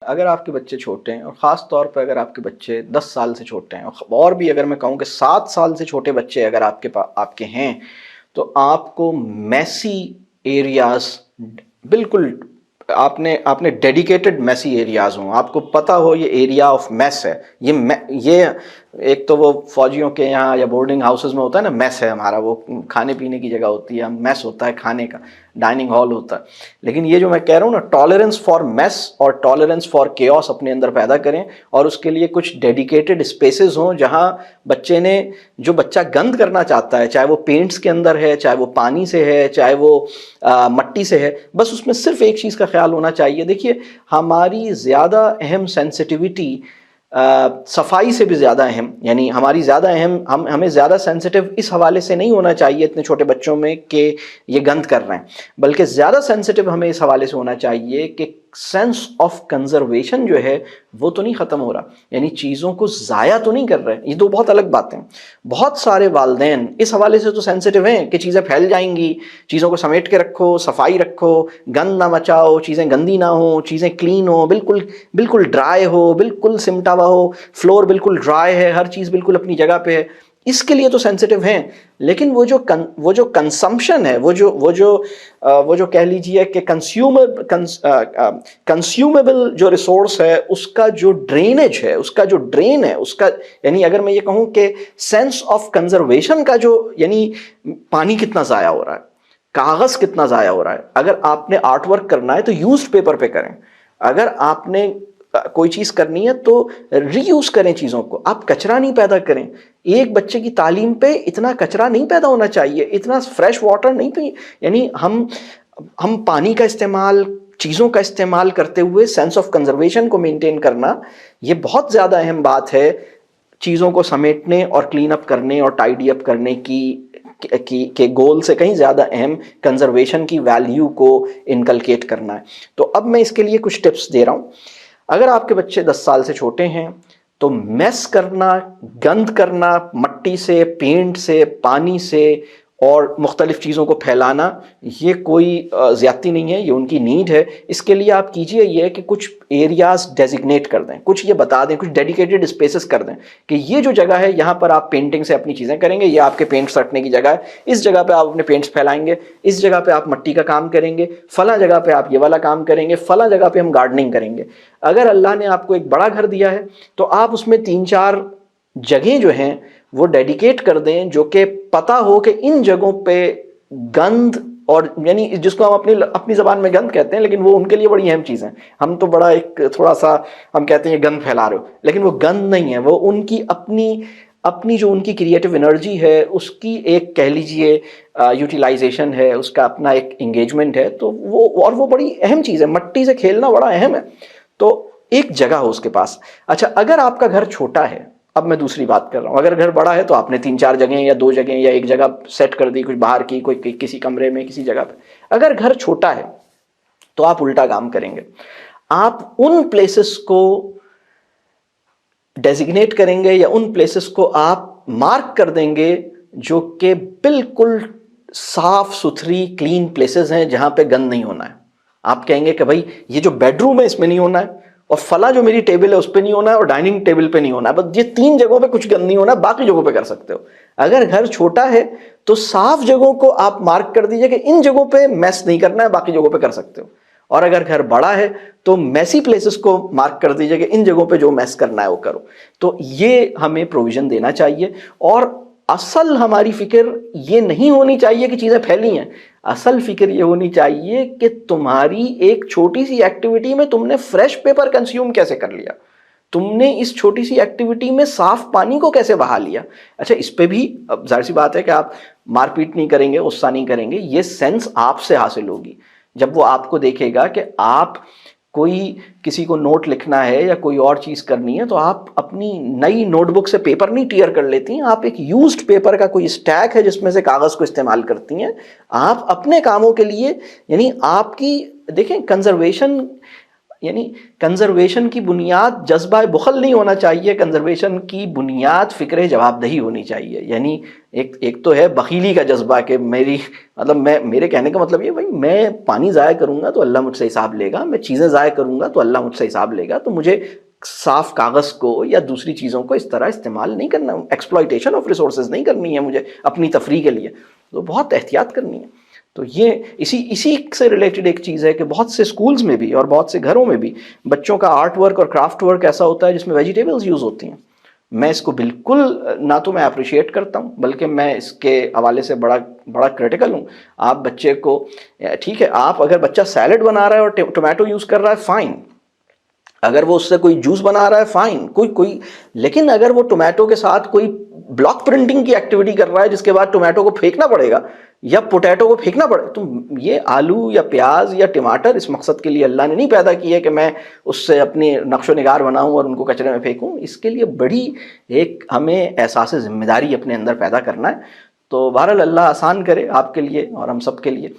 اگر آپ کے بچے چھوٹے ہیں، اور خاص طور پہ اگر آپ کے بچے 10 سال سے چھوٹے ہیں، اور بھی اگر میں کہوں کہ 7 سال سے چھوٹے بچے اگر آپ کے ہیں، تو آپ کو میسی ایریاز، بالکل آپ نے ڈیڈیکیٹڈ میسی ایریاز ہوں، آپ کو پتہ ہو یہ ایریا آف میس ہے، یہ ایک تو وہ فوجیوں کے یہاں یا بورڈنگ ہاؤسز میں ہوتا ہے نا، میس ہے ہمارا، وہ کھانے پینے کی جگہ ہوتی ہے، میس ہوتا ہے کھانے کا، ڈائننگ ہال ہوتا ہے. لیکن یہ جو میں کہہ رہا ہوں نا، ٹالرنس فار میس اور ٹالرنس فار کیوس اپنے اندر پیدا کریں، اور اس کے لیے کچھ ڈیڈیکیٹڈ اسپیسز ہوں جہاں بچے نے، جو بچہ گند کرنا چاہتا ہے، چاہے وہ پینٹس کے اندر ہے، چاہے وہ پانی سے ہے، چاہے وہ مٹی سے ہے، بس اس میں صرف ایک چیز کا خیال ہونا چاہیے. دیکھیے، ہماری زیادہ اہم سینسٹیوٹی صفائی سے بھی زیادہ اہم، یعنی ہماری زیادہ اہم، ہمیں زیادہ سینسٹیو اس حوالے سے نہیں ہونا چاہیے اتنے چھوٹے بچوں میں کہ یہ گند کر رہے ہیں، بلکہ زیادہ سینسٹیو ہمیں اس حوالے سے ہونا چاہیے کہ سینس آف کنزرویشن جو ہے وہ تو نہیں ختم ہو رہا، یعنی چیزوں کو ضائع تو نہیں کر رہے. یہ دو بہت الگ باتیں. بہت سارے والدین اس حوالے سے تو سینسٹیو ہیں کہ چیزیں پھیل جائیں گی، چیزوں کو سمیٹ کے رکھو، صفائی رکھو، گند نہ مچاؤ، چیزیں گندی نہ ہوں، چیزیں کلین ہو، بالکل بالکل ڈرائی ہو، بالکل سمٹا ہوا ہو، فلور بالکل ڈرائی ہے، ہر چیز بالکل اپنی جگہ پہ ہے. اس کے لیے تو سینسٹیو ہیں. لیکن وہ جو کنسمپشن ہے، وہ جو کہہ لیجئے کہ کنزیومیبل جو ریسورس ہے، اس کا جو ڈرینیج ہے، اس کا جو ڈرین ہے، اس کا، یعنی اگر میں یہ کہوں کہ سینس آف کنزرویشن کا جو، یعنی پانی کتنا ضائع ہو رہا ہے، کاغذ کتنا ضائع ہو رہا ہے. اگر آپ نے آرٹ ورک کرنا ہے تو یوزڈ پیپر پہ کریں، اگر آپ نے کوئی چیز کرنی ہے تو ری یوز کریں چیزوں کو، آپ کچرا نہیں پیدا کریں. ایک بچے کی تعلیم پہ اتنا کچرا نہیں پیدا ہونا چاہیے، اتنا فریش واٹر نہیں پی، یعنی ہم پانی کا استعمال، چیزوں کا استعمال کرتے ہوئے سینس آف کنزرویشن کو مینٹین کرنا، یہ بہت زیادہ اہم بات ہے چیزوں کو سمیٹنے اور کلین اپ کرنے اور ٹائڈی اپ کرنے کے گول سے کہیں زیادہ اہم کنزرویشن کی ویلیو کو انکلکیٹ کرنا ہے. تو اب میں اس کے لیے کچھ ٹپس دے رہا ہوں. اگر آپ کے بچے 10 سال سے چھوٹے ہیں تو میس کرنا، گند کرنا، مٹی سے، پینٹ سے، پانی سے اور مختلف چیزوں کو پھیلانا، یہ کوئی زیادتی نہیں ہے، یہ ان کی نیڈ ہے. اس کے لیے آپ کیجئے یہ کہ کچھ ایریاز ڈیزگنیٹ کر دیں، کچھ یہ بتا دیں، کچھ ڈیڈیکیٹڈ اسپیسز کر دیں کہ یہ جو جگہ ہے یہاں پر آپ پینٹنگ سے اپنی چیزیں کریں گے، یہ آپ کے پینٹس رکھنے کی جگہ ہے، اس جگہ پہ آپ اپنے پینٹس پھیلائیں گے، اس جگہ پہ آپ مٹی کا کام کریں گے، فلاں جگہ پہ آپ یہ والا کام کریں گے، فلاں جگہ پہ ہم گارڈننگ کریں گے. اگر اللہ نے آپ کو ایک بڑا گھر دیا ہے تو آپ اس میں 3-4 جگہیں جو ہیں وہ ڈیڈیکیٹ کر دیں، جو کہ پتہ ہو کہ ان جگہوں پہ گند، اور یعنی جس کو ہم اپنی زبان میں گند کہتے ہیں، لیکن وہ ان کے لیے بڑی اہم چیز ہے. ہم تو بڑا ایک تھوڑا سا ہم کہتے ہیں گند پھیلا رہے ہو، لیکن وہ گند نہیں ہے، وہ ان کی اپنی جو ان کی کریٹو انرجی ہے، اس کی ایک کہہ لیجئے یوٹیلائزیشن ہے، اس کا اپنا ایک انگیجمنٹ ہے. تو وہ بڑی اہم چیز ہے، مٹی سے کھیلنا بڑا اہم ہے. تو ایک جگہ ہو اس کے پاس. اچھا، اگر آپ کا گھر چھوٹا ہے، اب میں دوسری بات کر رہا ہوں، اگر گھر بڑا ہے تو آپ نے 3-4 جگہیں یا 2 جگہیں یا ایک جگہ سیٹ کر دی، کچھ باہر کی، کوئی کسی کمرے میں، کسی جگہ پہ. اگر گھر چھوٹا ہے تو آپ الٹا کام کریں گے، آپ ان پلیسز کو ڈیزگنیٹ کریں گے یا ان پلیسز کو آپ مارک کر دیں گے جو کہ بالکل صاف ستھری کلین پلیسز ہیں، جہاں پہ گند نہیں ہونا ہے. آپ کہیں گے کہ بھائی یہ جو بیڈ روم ہے اس میں نہیں ہونا ہے، اور فلاں جو میری ٹیبل ہے اس پہ نہیں ہونا ہے، اور ڈائننگ ٹیبل پہ نہیں ہونا ہے، بس یہ 3 جگہوں پہ کچھ گند نہیں ہونا ہے، باقی جگہوں پہ کر سکتے ہو. اگر گھر چھوٹا ہے تو صاف جگہوں کو آپ مارک کر دیجئے کہ ان جگہوں پہ میس نہیں کرنا ہے، باقی جگہوں پہ کر سکتے ہو. اور اگر گھر بڑا ہے تو میسی پلیسز کو مارک کر دیجئے کہ ان جگہوں پہ جو میس کرنا ہے وہ کرو. تو یہ ہمیں پروویژن دینا چاہیے. اور اصل ہماری فکر یہ نہیں ہونی چاہیے کہ چیزیں پھیلی ہیں، اصل فکر یہ ہونی چاہیے کہ تمہاری ایک چھوٹی سی ایکٹیویٹی میں تم نے فریش پیپر کنزیوم کیسے کر لیا، تم نے اس چھوٹی سی ایکٹیویٹی میں صاف پانی کو کیسے بہا لیا. اچھا، اس پہ بھی اب ظاہر سی بات ہے کہ آپ مار پیٹ نہیں کریں گے، غصہ نہیں کریں گے، یہ سینس آپ سے حاصل ہوگی جب وہ آپ کو دیکھے گا کہ آپ کوئی کسی کو نوٹ لکھنا ہے یا کوئی اور چیز کرنی ہے تو آپ اپنی نئی نوٹ بک سے پیپر نہیں ٹیئر کر لیتی ہیں، آپ ایک یوزڈ پیپر کا کوئی اسٹیک ہے جس میں سے کاغذ کو استعمال کرتی ہیں. آپ اپنے کاموں کے لیے، یعنی آپ کی دیکھیں کنزرویشن یعنی کنزرویشن کی بنیاد جذبہ بخل نہیں ہونا چاہیے، کنزرویشن کی بنیاد فکر جواب دہی ہونی چاہیے. یعنی ایک تو ہے بخیلی کا جذبہ کہ میرے کہنے کا مطلب یہ بھائی میں پانی ضائع کروں گا تو اللہ مجھ سے حساب لے گا، میں چیزیں ضائع کروں گا تو اللہ مجھ سے حساب لے گا، تو مجھے صاف کاغذ کو یا دوسری چیزوں کو اس طرح استعمال نہیں کرنا، ایکسپلائٹیشن آف ریسورسز نہیں کرنی ہے مجھے اپنی تفریح کے لیے، تو بہت احتیاط کرنی ہے. تو یہ اسی سے ریلیٹڈ ایک چیز ہے کہ بہت سے سکولز میں بھی اور بہت سے گھروں میں بھی بچوں کا آرٹ ورک اور کرافٹ ورک ایسا ہوتا ہے جس میں ویجیٹیبلز یوز ہوتی ہیں. میں اس کو بالکل نہ تو میں اپریشیٹ کرتا ہوں بلکہ میں اس کے حوالے سے بڑا کریٹیکل ہوں. آپ بچے کو ٹھیک ہے، آپ اگر بچہ سیلڈ بنا رہا ہے اور ٹومیٹو یوز کر رہا ہے فائن، اگر وہ اس سے کوئی جوس بنا رہا ہے فائن، کوئی لیکن اگر وہ ٹومیٹو کے ساتھ کوئی بلاک پرنٹنگ کی ایکٹیویٹی کر رہا ہے جس کے بعد ٹومیٹو کو پھینکنا پڑے گا یا پوٹیٹو کو پھینکنا پڑے، تو یہ آلو یا پیاز یا ٹماٹر اس مقصد کے لیے اللہ نے نہیں پیدا کیے کہ میں اس سے اپنی نقش و نگار بناؤں اور ان کو کچرے میں پھینکوں. اس کے لیے بڑی ایک ہمیں احساس ذمہ داری اپنے اندر پیدا کرنا ہے. تو بہرحال اللہ آسان کرے آپ کے لیے اور ہم سب کے لیے.